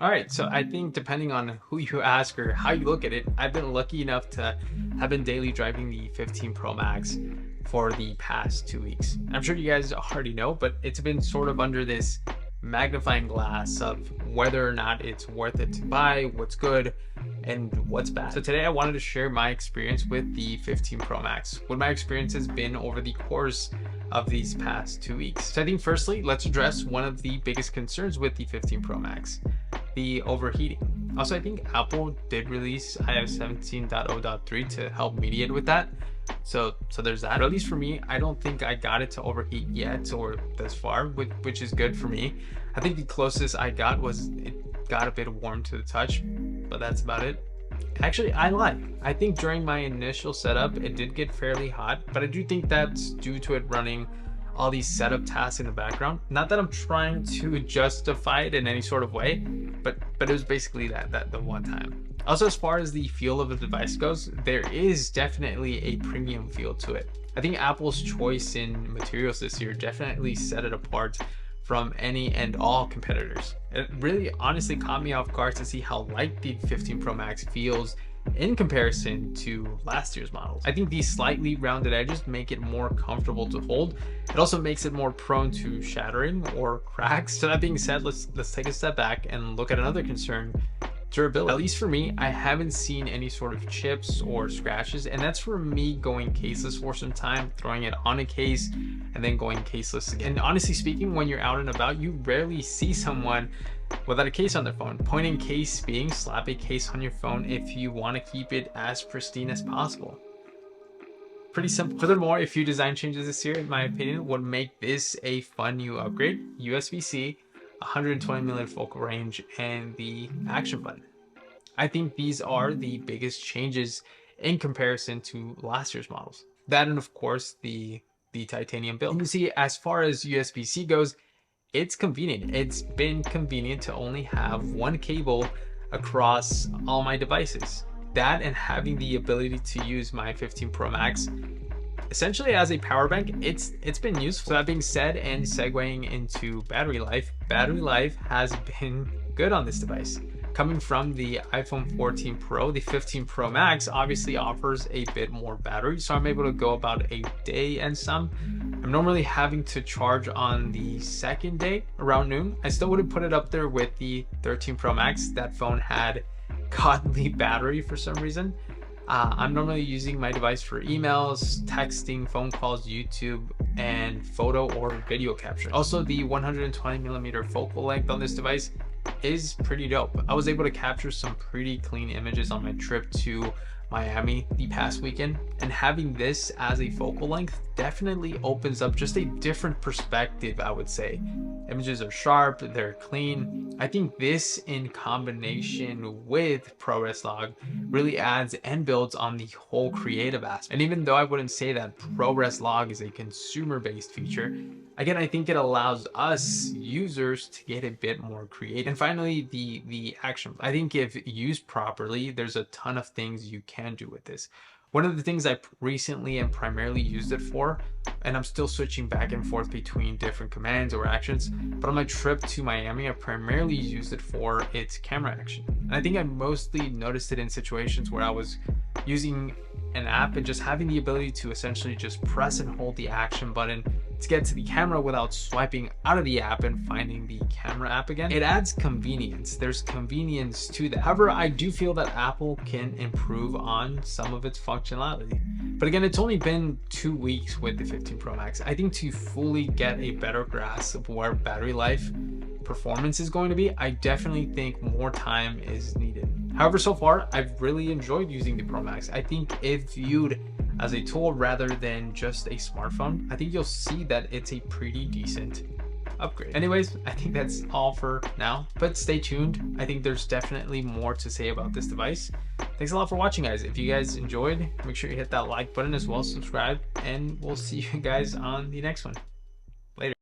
All right, so I think depending on who you ask or how you look at it, I've been lucky enough to have been daily driving the 15 Pro Max for the past 2 weeks. I'm sure you guys already know, but it's been sort of under this magnifying glass of whether or not it's worth it to buy, what's good, and what's bad. So today I wanted to share my experience with the 15 Pro Max, what my experience has been over the course of these past 2 weeks. So I think firstly, let's address one of the biggest concerns with the 15 Pro Max, the overheating. Also, I think Apple did release iOS 17.0.3 to help mediate with that. So there's that. But at least for me, I don't think I got it to overheat yet or thus far, which is good for me. I think the closest I got was it got a bit warm to the touch, but that's about it. Actually, I lie. I think during my initial setup, it did get fairly hot, but I do think that's due to it running all these setup tasks in the background. Not that I'm trying to justify it in any sort of way, but it was basically that the one time. Also, as far as the feel of the device goes, there is definitely a premium feel to it. I think Apple's choice in materials this year definitely set it apart from any and all competitors. It really honestly caught me off guard to see how light the 15 Pro Max feels in comparison to last year's models. I think these slightly rounded edges make it more comfortable to hold. It also makes it more prone to shattering or cracks. So that being said, let's take a step back and look at another concern: durability. At least for me, I haven't seen any sort of chips or scratches, and that's for me going caseless for some time, throwing it on a case and then going caseless again. And honestly speaking, when you're out and about, you rarely see someone without a case on their phone. Point in case being, slap a case on your phone if you want to keep it as pristine as possible. Pretty simple. Furthermore, a few design changes this year, in my opinion, would make this a fun new upgrade: USBC, 120mm focal range, and the action button. I think these are the biggest changes in comparison to last year's models. That, and of course the titanium build. And you see, as far as USB-C goes, it's convenient. It's been convenient to only have one cable across all my devices. That, and having the ability to use my 15 Pro Max essentially as a power bank, it's been useful. So that being said, and segueing into battery life has been good on this device. Coming from the iPhone 14 Pro, the 15 Pro Max obviously offers a bit more battery, so I'm able to go about a day and some. I'm normally having to charge on the second day around noon. I still wouldn't put it up there with the 13 Pro Max. That phone had godly battery for some reason. I'm normally using my device for emails, texting, phone calls, YouTube, and photo or video capture. Also, the 120mm focal length on this device is pretty dope. I was able to capture some pretty clean images on my trip to Miami the past weekend, and having this as a focal length definitely opens up just a different perspective, I would say. Images are sharp, they're clean. I think this, in combination with ProRes Log, really adds and builds on the whole creative aspect. And even though I wouldn't say that ProRes Log is a consumer-based feature, again, I think it allows us users to get a bit more creative. And finally, the action. I think if used properly, there's a ton of things you can do with this. One of the things I recently and primarily used it for, and I'm still switching back and forth between different commands or actions, but on my trip to Miami, I primarily used it for its camera action. And I think I mostly noticed it in situations where I was using an app and just having the ability to essentially just press and hold the action button to get to the camera without swiping out of the app and finding the camera app again. It adds convenience. There's convenience to that. However, I do feel that Apple can improve on some of its functionality. But again, it's only been 2 weeks with the 15 Pro Max. I think to fully get a better grasp of where battery life performance is going to be, I definitely think more time is needed. However, so far, I've really enjoyed using the Pro Max. I think if viewed as a tool rather than just a smartphone, I think you'll see that it's a pretty decent upgrade. Anyways, I think that's all for now, but stay tuned. I think there's definitely more to say about this device. Thanks a lot for watching, guys. If you guys enjoyed, make sure you hit that like button as well, subscribe, and we'll see you guys on the next one.